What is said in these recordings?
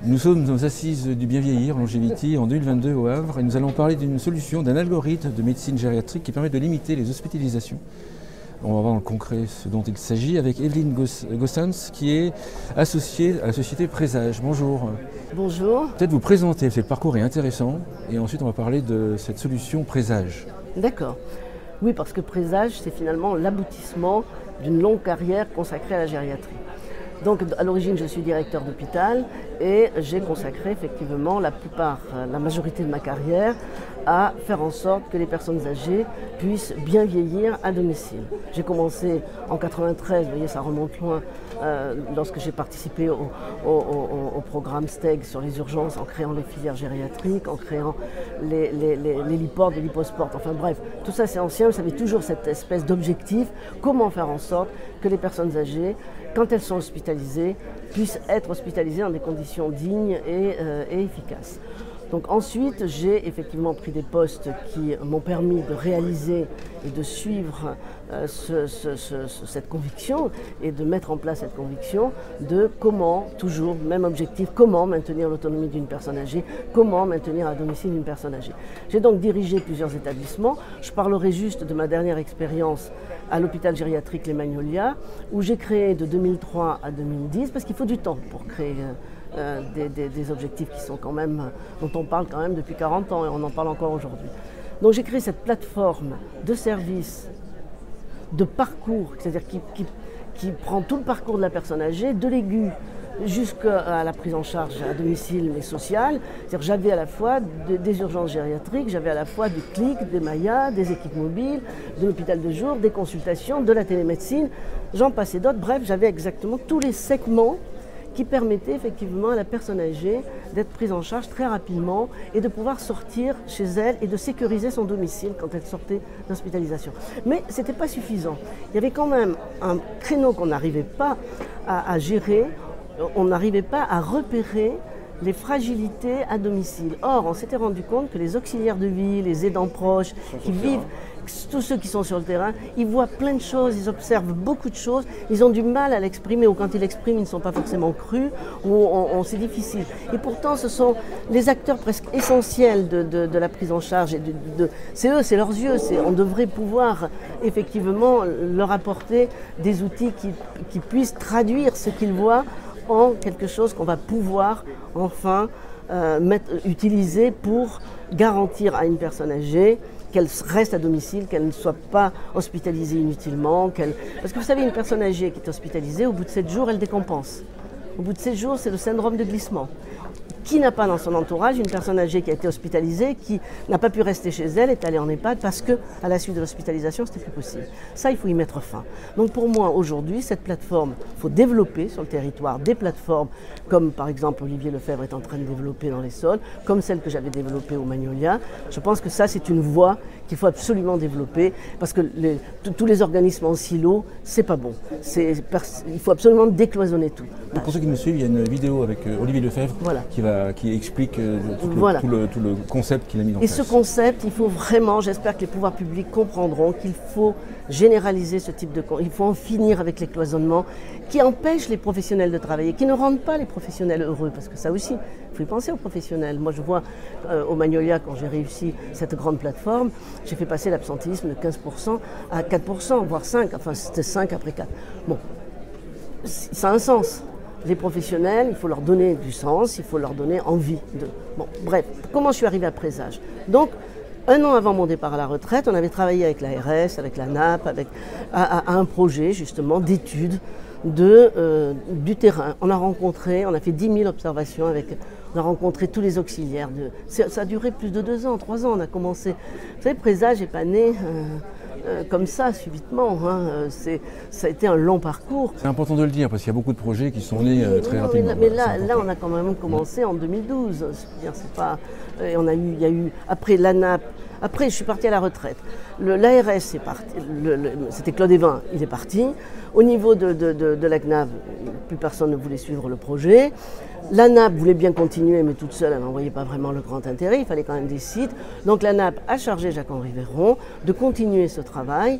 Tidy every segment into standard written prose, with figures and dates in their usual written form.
Nous sommes aux assises du bien vieillir, Longevity, en 2022 au Havre, et nous allons parler d'une solution, d'un algorithme de médecine gériatrique qui permet de limiter les hospitalisations. On va voir en concret ce dont il s'agit avec Evelyne Gossens, qui est associée à la société Présage. Bonjour. Bonjour. Peut-être vous présenter, parce que le parcours est intéressant, et ensuite on va parler de cette solution Présage. D'accord. Oui, parce que Présage, c'est finalement l'aboutissement d'une longue carrière consacrée à la gériatrie. Donc à l'origine, je suis directeur d'hôpital et j'ai consacré effectivement la majorité de ma carrière à faire en sorte que les personnes âgées puissent bien vieillir à domicile. J'ai commencé en 93, vous voyez ça remonte loin, lorsque j'ai participé au programme STEG sur les urgences en créant les filières gériatriques, en créant les liportes, les liposportes, enfin bref, tout ça c'est ancien, vous avez toujours cette espèce d'objectif, comment faire en sorte que les personnes âgées, quand elles sont hospitalisées, puissent être hospitalisées dans des conditions dignes et efficaces. Donc ensuite, j'ai effectivement pris des postes qui m'ont permis de réaliser et de suivre cette conviction et de mettre en place cette conviction de comment, toujours, même objectif, comment maintenir l'autonomie d'une personne âgée, comment maintenir à domicile une personne âgée. J'ai donc dirigé plusieurs établissements. Je parlerai juste de ma dernière expérience à l'hôpital gériatrique Les Magnolias, où j'ai créé de 2003 à 2010, parce qu'il faut du temps pour créer des objectifs qui sont quand même, dont on parle quand même depuis 40 ans et on en parle encore aujourd'hui. Donc j'ai créé cette plateforme de services, de parcours, c'est-à-dire qui prend tout le parcours de la personne âgée, de l'aigu jusqu'à la prise en charge à domicile mais sociale. C'est-à-dire j'avais à la fois des urgences gériatriques, j'avais à la fois du CLIC, des MAIA, des équipes mobiles, de l'hôpital de jour, des consultations, de la télémédecine, j'en passais d'autres. Bref, j'avais exactement tous les segments qui permettait effectivement à la personne âgée d'être prise en charge très rapidement et de pouvoir sortir chez elle et de sécuriser son domicile quand elle sortait d'hospitalisation. Mais ce n'était pas suffisant. Il y avait quand même un créneau qu'on n'arrivait pas à gérer, on n'arrivait pas à repérer les fragilités à domicile. Or, on s'était rendu compte que les auxiliaires de vie, les aidants proches qui vivent, tous ceux qui sont sur le terrain, ils voient plein de choses, ils observent beaucoup de choses, ils ont du mal à l'exprimer, ou quand ils l'expriment, ils ne sont pas forcément crus, ou c'est difficile. Et pourtant, ce sont les acteurs presque essentiels de la prise en charge. C'est eux, c'est leurs yeux, on devrait pouvoir effectivement leur apporter des outils qui puissent traduire ce qu'ils voient en quelque chose qu'on va pouvoir enfin utiliser pour garantir à une personne âgée qu'elle reste à domicile, qu'elle ne soit pas hospitalisée inutilement. Parce que vous savez, une personne âgée qui est hospitalisée, au bout de 7 jours, elle décompense. Au bout de 7 jours, c'est le syndrome de glissement. Qui n'a pas dans son entourage une personne âgée qui a été hospitalisée, qui n'a pas pu rester chez elle, est allée en EHPAD parce qu'à la suite de l'hospitalisation, c'était plus possible. Ça, il faut y mettre fin. Donc pour moi, aujourd'hui, cette plateforme, il faut développer sur le territoire des plateformes, comme par exemple Olivier Lefebvre est en train de développer dans les sols, comme celle que j'avais développée au Magnolia. Je pense que ça, c'est une voie qu'il faut absolument développer, parce que tous les organismes en silo, c'est pas bon. Il faut absolument décloisonner tout. Pour ceux qui nous suivent, il y a une vidéo avec Olivier Lefebvre qui explique tout le concept qu'il a mis en place. Et ce concept, il faut vraiment, j'espère que les pouvoirs publics comprendront qu'il faut généraliser ce type de... Il faut en finir avec les cloisonnements qui empêchent les professionnels de travailler, qui ne rendent pas les professionnels heureux, parce que ça aussi, il faut y penser aux professionnels. Moi, je vois au Magnolia, quand j'ai réussi cette grande plateforme, j'ai fait passer l'absentéisme de 15% à 4%, voire 5%, enfin c'était 5 après 4. Bon, ça a un sens. Les professionnels, il faut leur donner du sens, il faut leur donner envie de... Bon, bref, comment je suis arrivée à Présage? Donc, 1 an avant mon départ à la retraite, on avait travaillé avec l'ARS, avec la NAP, à un projet justement d'études du terrain. On a fait 10 000 observations on a rencontré tous les auxiliaires. Ça a duré plus de 2 ans, 3 ans, on a commencé. Vous savez, Présage n'est pas né comme ça, subitement. Ça a été un long parcours. C'est important de le dire, parce qu'il y a beaucoup de projets qui sont nés très rapidement. Mais là, on a quand même commencé en 2012. Il y a eu après l'ANAP. Après, je suis partie à la retraite. L'ARS est parti. C'était Claude Evin, il est parti. Au niveau de la CNAV, plus personne ne voulait suivre le projet. L'ANAP voulait bien continuer, mais toute seule, elle n'en voyait pas vraiment le grand intérêt. Il fallait quand même des sites. Donc l'ANAP a chargé Jacques-Henri Véron de continuer ce travail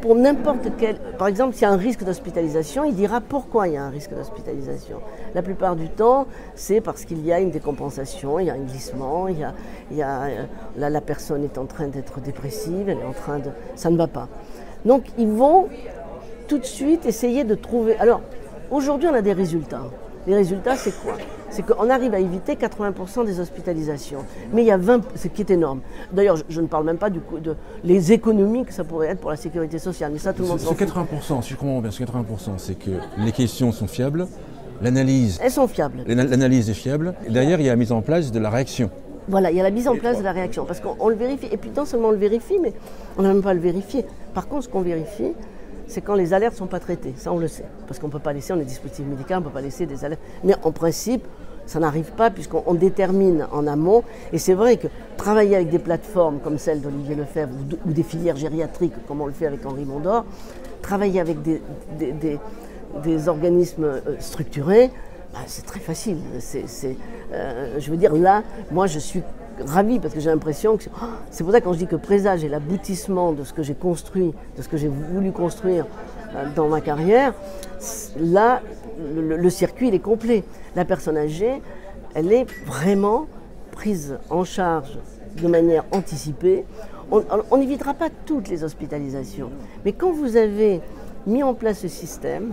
Pour n'importe quel, par exemple, s'il y a un risque d'hospitalisation, il dira pourquoi il y a un risque d'hospitalisation. La plupart du temps, c'est parce qu'il y a une décompensation, il y a un glissement, là, la personne est en train d'être dépressive, elle est en train de, ça ne va pas. Donc ils vont tout de suite essayer de trouver. Alors aujourd'hui, on a des résultats. Les résultats, c'est quoi? C'est qu'on arrive à éviter 80% des hospitalisations. Mais il y a 20%, ce qui est énorme. D'ailleurs, je ne parle même pas du coup de les économies que ça pourrait être pour la sécurité sociale. Mais ça, tout le monde s'en fout. 80%, si je comprends bien, ce 80%, c'est que les questions sont fiables, l'analyse... Elles sont fiables. L'analyse est fiable. Et derrière, il y a la mise en place de la réaction. Voilà, il y a la mise en place de la réaction. Parce qu'on le vérifie. Et puis non seulement on le vérifie, mais on n'a même pas à le vérifier. Par contre, ce qu'on vérifie, c'est quand les alertes ne sont pas traitées. Ça, on le sait. Parce qu'on ne peut pas laisser, on est dispositif médical, on ne peut pas laisser des alertes. Mais en principe, ça n'arrive pas puisqu'on détermine en amont. Et c'est vrai que travailler avec des plateformes comme celle d'Olivier Lefebvre ou des filières gériatriques, comme on le fait avec Henri Mondor, travailler avec des organismes structurés, c'est très facile. Je veux dire, là, moi, je suis ravie parce que j'ai l'impression que c'est pour ça que quand je dis que Présage est l'aboutissement de ce que j'ai construit, de ce que j'ai voulu construire dans ma carrière, là, le circuit, il est complet. La personne âgée, elle est vraiment prise en charge de manière anticipée. On n'évitera pas toutes les hospitalisations, mais quand vous avez mis en place ce système,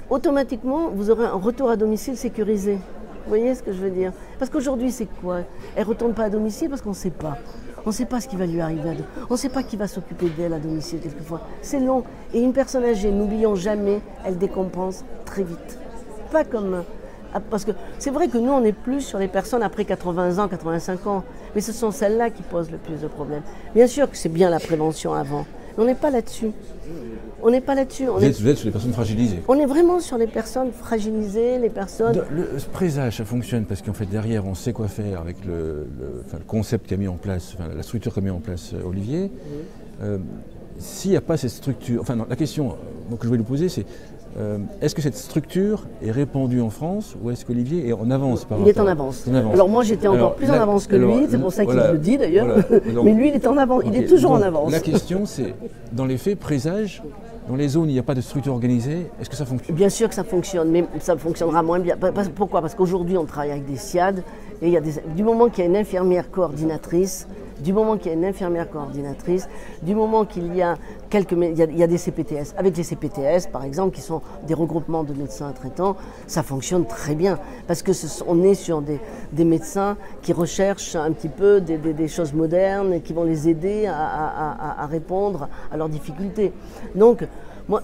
automatiquement, vous aurez un retour à domicile sécurisé. Vous voyez ce que je veux dire? Parce qu'aujourd'hui, c'est quoi? Elle ne retourne pas à domicile parce qu'on ne sait pas. On ne sait pas ce qui va lui arriver. On ne sait pas qui va s'occuper d'elle à domicile quelquefois. C'est long. Et une personne âgée, n'oublions jamais, elle décompense très vite. Pas comme... Parce que c'est vrai que nous, on est plus sur les personnes après 80 ans, 85 ans. Mais ce sont celles-là qui posent le plus de problèmes. Bien sûr que c'est bien la prévention avant. Mais on n'est pas là-dessus. On n'est pas là-dessus. Vous êtes sur les personnes fragilisées. On est vraiment sur les personnes fragilisées, les personnes... Le Présage, ça fonctionne parce qu'en fait, derrière, on sait quoi faire avec le concept qu'a mis en place, la structure qu'a mis en place Olivier. S'il n'y a pas cette structure... Enfin, non, la question que je voulais lui poser, c'est est-ce que cette structure est répandue en France ou est-ce qu'Olivier est en avance par rapport? Il est en avance. Alors moi, j'étais encore plus en avance que lui, c'est pour ça qu'il le dit d'ailleurs. Voilà. Mais lui, il est en avance, il est toujours en avance. La question, c'est, dans les faits, Présage, dans les zones où il n'y a pas de structure organisée, est-ce que ça fonctionne? Bien sûr que ça fonctionne, mais ça fonctionnera moins bien. Pourquoi? Parce qu'aujourd'hui, on travaille avec des SIAD, et du moment qu'il y a une infirmière coordinatrice, du moment qu'il y a il y a des CPTS. Avec les CPTS, par exemple, qui sont des regroupements de médecins traitants, ça fonctionne très bien. Parce qu'on est sur des médecins qui recherchent un petit peu des choses modernes et qui vont les aider à répondre à leurs difficultés. Donc, moi,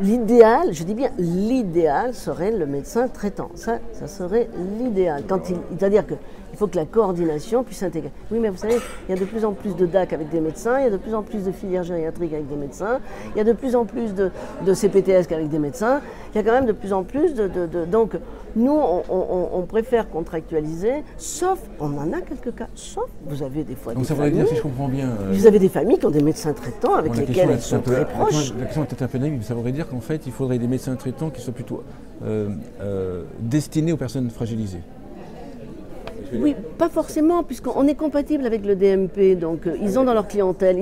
l'idéal, je dis bien l'idéal serait le médecin traitant. Ça serait l'idéal. C'est-à-dire qu'il faut que la coordination puisse s'intégrer. Oui, mais vous savez, il y a de plus en plus de DAC avec des médecins, il y a de plus en plus de filières gériatriques avec des médecins, il y a de plus en plus de CPTS qu'avec des médecins, il y a quand même de plus en plus donc, nous, on préfère contractualiser, sauf, on en a quelques cas, sauf, vous avez des fois donc des ça familles... voudrait dire, si je comprends bien... Vous avez des familles qui ont des médecins traitants avec lesquels elles sont très proches. La question est peut-être un peu naïve, mais ça voudrait dire qu'en fait, il faudrait des médecins traitants qui soient plutôt destinés aux personnes fragilisées. Oui, pas forcément, puisqu'on est compatible avec le DMP, donc ils ont dans leur clientèle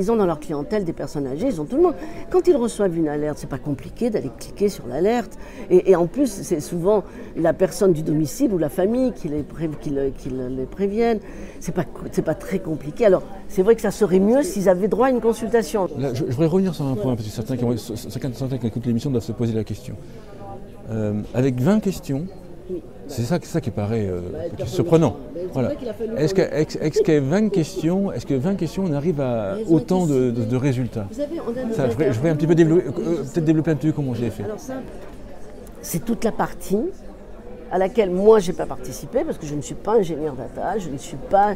des personnes âgées, ils ont tout le monde. Quand ils reçoivent une alerte, c'est pas compliqué d'aller cliquer sur l'alerte, et en plus c'est souvent la personne du domicile ou la famille qui les préviennent. C'est pas très compliqué. Alors c'est vrai que ça serait mieux s'ils avaient droit à une consultation. Là, je voudrais revenir sur un point, parce que certains qui écoutent l'émission doivent se poser la question. Avec 20 questions. Oui. C'est ça qui paraît surprenant. Voilà. Est-ce qu'avec 20 questions, on arrive à autant de résultats? Je voudrais un petit peu développer un petit peu comment j'ai fait. Alors ça, c'est toute la partie à laquelle moi je n'ai pas participé parce que je ne suis pas ingénieur data, je ne suis pas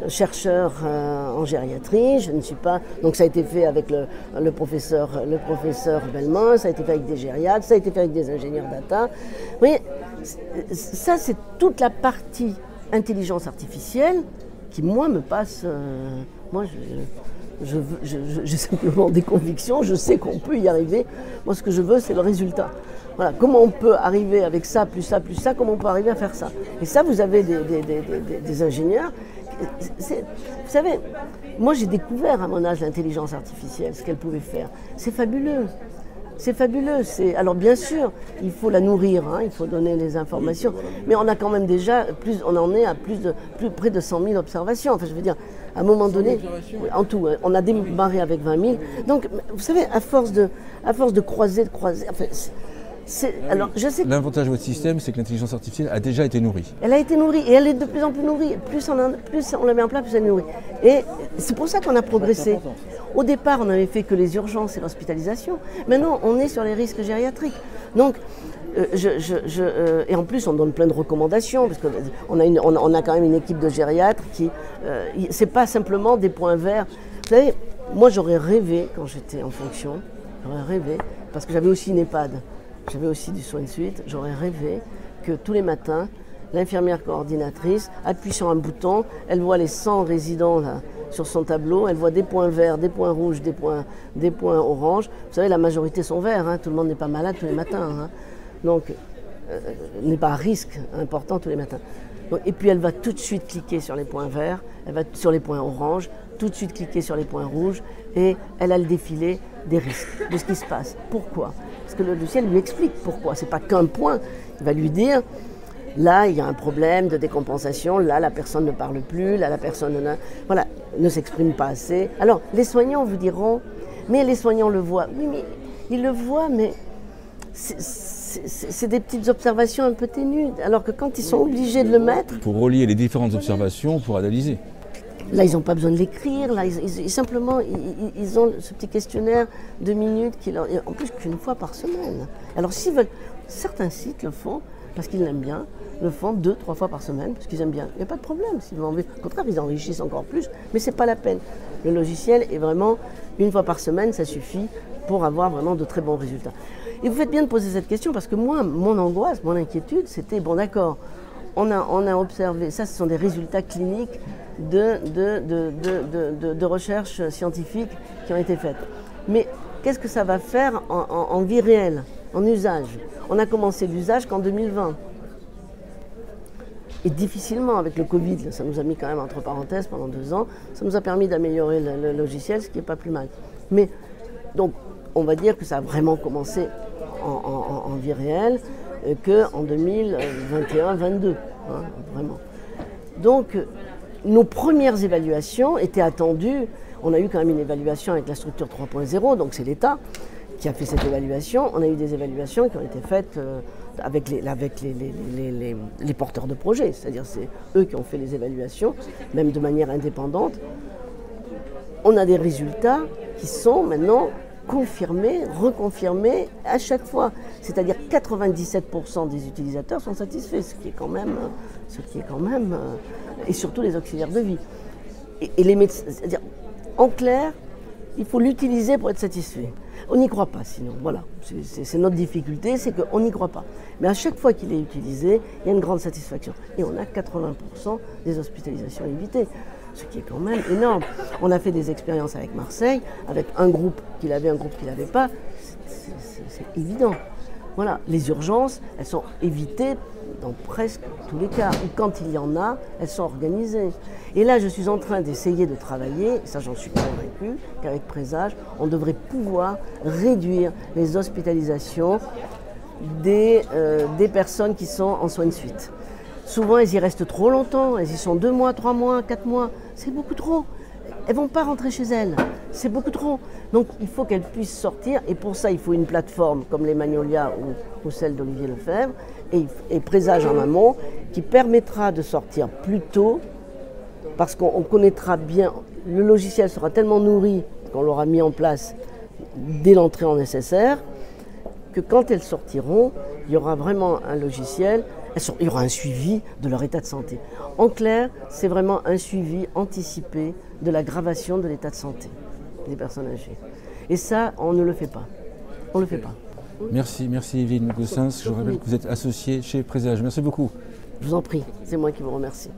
chercheur en gériatrie, je ne suis pas. Donc ça a été fait avec le professeur Bellemin, ça a été fait avec des gériatres, ça a été fait avec des ingénieurs data. Vous voyez, ça c'est toute la partie intelligence artificielle qui moi me passe. Moi j'ai simplement des convictions, je sais qu'on peut y arriver. Moi ce que je veux c'est le résultat. Voilà, comment on peut arriver avec ça, plus ça, plus ça, comment on peut arriver à faire ça. Et ça, vous avez des ingénieurs Vous savez, moi j'ai découvert à mon âge l'intelligence artificielle, ce qu'elle pouvait faire. C'est fabuleux. C'est fabuleux. Alors bien sûr, il faut la nourrir, hein, il faut donner les informations, mais on a quand même déjà on en est à plus près de 100 000 observations. Enfin, je veux dire, à un moment donné, en tout, on a démarré avec 20 000. Donc, vous savez, à force de croiser, enfin, alors, je sais. L'avantage de votre système, c'est que l'intelligence artificielle a déjà été nourrie. Elle a été nourrie et elle est de plus en plus nourrie. Plus on la met en place, plus elle est nourrie. Et c'est pour ça qu'on a progressé. Au départ, on n'avait fait que les urgences et l'hospitalisation. Maintenant, on est sur les risques gériatriques. Donc, et en plus, on donne plein de recommandations, parce qu'on a quand même une équipe de gériatres qui... c'est pas simplement des points verts. Vous savez, moi, j'aurais rêvé, quand j'étais en fonction, parce que j'avais aussi une EHPAD, j'avais aussi du soin de suite, j'aurais rêvé que tous les matins, l'infirmière coordinatrice appuie sur un bouton, elle voit les 100 résidents là, sur son tableau, elle voit des points verts, des points rouges, des points oranges. Vous savez, la majorité sont verts, hein, tout le monde n'est pas malade tous les matins. Hein. Donc, n'est pas à risque important tous les matins. Donc, et puis elle va tout de suite cliquer sur les points verts, elle va sur les points oranges, tout de suite cliquer sur les points rouges et elle a le défilé des risques, de ce qui se passe. Pourquoi? Parce que le logiciel lui explique pourquoi. Ce n'est pas qu'un point. Il va lui dire, là, il y a un problème de décompensation, là, la personne ne parle plus, là, la personne ne s'exprime pas assez. Alors, les soignants vous diront, mais les soignants le voient. Oui, mais ils le voient, mais c'est des petites observations un peu ténues. Alors que quand ils sont obligés de le mettre... Pour relier les différentes observations, pour analyser. Là, ils n'ont pas besoin de l'écrire. Là, simplement, ils ont ce petit questionnaire de minutes, en plus qu'une fois par semaine. Alors, s'ils veulent, certains sites le font parce qu'ils l'aiment bien, le font 2-3 fois par semaine parce qu'ils aiment bien. Il n'y a pas de problème. Au contraire, ils enrichissent encore plus, mais ce n'est pas la peine. Le logiciel est vraiment une fois par semaine, ça suffit pour avoir vraiment de très bons résultats. Et vous faites bien de poser cette question parce que moi, mon angoisse, mon inquiétude, c'était bon, d'accord. On a observé, ça ce sont des résultats cliniques de recherches scientifiques qui ont été faites. Mais qu'est-ce que ça va faire en vie réelle, en usage? On a commencé l'usage qu'en 2020. Et difficilement avec le Covid, ça nous a mis quand même entre parenthèses pendant 2 ans, ça nous a permis d'améliorer le logiciel, ce qui n'est pas plus mal. Mais donc on va dire que ça a vraiment commencé en vie réelle qu'en 2021-22, hein, vraiment. Donc, nos premières évaluations étaient attendues. On a eu quand même une évaluation avec la structure 3.0, donc c'est l'État qui a fait cette évaluation. On a eu des évaluations qui ont été faites avec les porteurs de projets, c'est-à-dire c'est eux qui ont fait les évaluations, même de manière indépendante. On a des résultats qui sont maintenant confirmés, reconfirmés à chaque fois. C'est-à-dire 97% des utilisateurs sont satisfaits, ce qui est quand même, et surtout les auxiliaires de vie. Et les médecins, c'est-à-dire, en clair, il faut l'utiliser pour être satisfait. On n'y croit pas sinon, voilà. C'est notre difficulté, c'est qu'on n'y croit pas. Mais à chaque fois qu'il est utilisé, il y a une grande satisfaction. Et on a 80% des hospitalisations évitées, ce qui est quand même énorme. On a fait des expériences avec Marseille, avec un groupe qui l'avait, un groupe qui ne l'avait pas. C'est évident. Voilà, les urgences, elles sont évitées dans presque tous les cas. Ou quand il y en a, elles sont organisées. Et là, je suis en train d'essayer de travailler, et ça j'en suis convaincue, qu'avec Présage, on devrait pouvoir réduire les hospitalisations des personnes qui sont en soins de suite. Souvent, elles y restent trop longtemps, elles y sont 2 mois, 3 mois, 4 mois, c'est beaucoup trop. Elles ne vont pas rentrer chez elles, c'est beaucoup trop. Donc il faut qu'elles puissent sortir, et pour ça il faut une plateforme comme les Magnolia ou celle d'Olivier Lefebvre, et Présage en amont, qui permettra de sortir plus tôt, parce qu'on connaîtra bien, le logiciel sera tellement nourri qu'on l'aura mis en place dès l'entrée en SSR, que quand elles sortiront, il y aura vraiment un logiciel, il y aura un suivi de leur état de santé. En clair, c'est vraiment un suivi anticipé de l'aggravation de l'état de santé des personnes âgées. Et ça, on ne le fait pas. On ne le fait pas. Merci Evelyne Gossens. Je rappelle que vous êtes associée chez Présage. Merci beaucoup. Je vous en prie, c'est moi qui vous remercie.